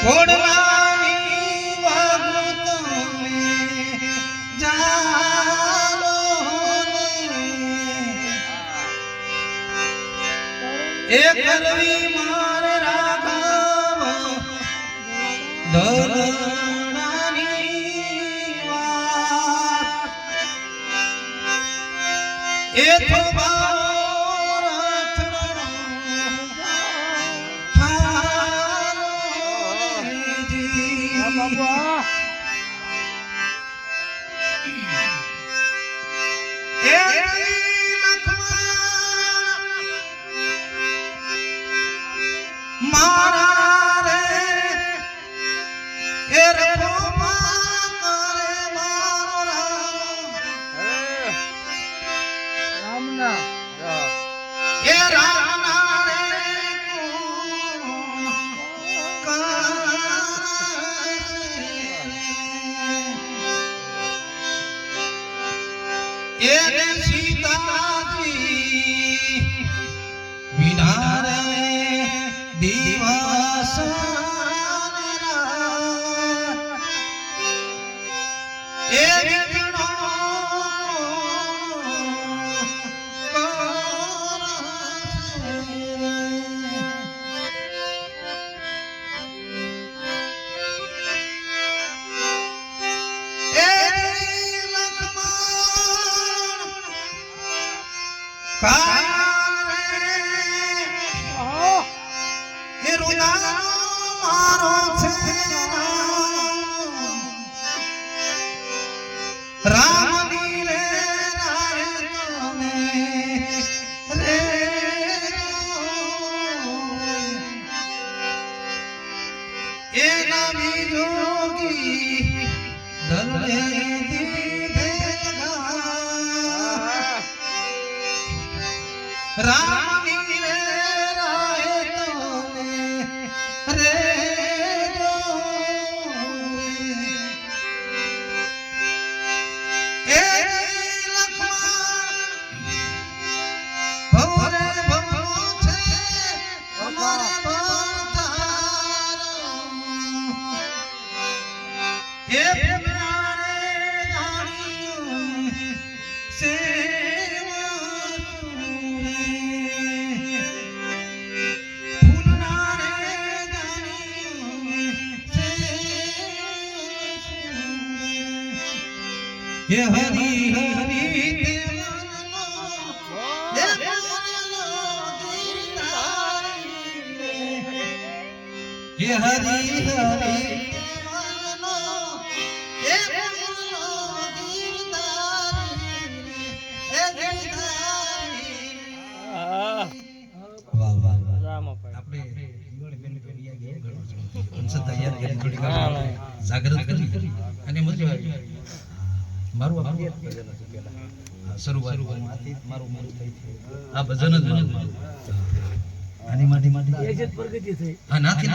ઘોડલાની વાગું તમે જાણો એ કરવી મારે રાઘવ ધરણાની વાત એ તો મારા રે એ રખોમાં કરે મારો રામના એ રામના રે એ સીતાજી વિના રે દિવસ એ વિઘ્નો રામ નીરે રાય તમે રે એ નામી જોગી દલને દીધે રામ નીરે રાય તમે રે ये हरि हरि ये हरि हरि जागृत કરી અને મજા આવી મારું શરૂઆત મારું આ ભજન જ મારું આની માટી એ જ પ્રગતિ થઈ હા નાથી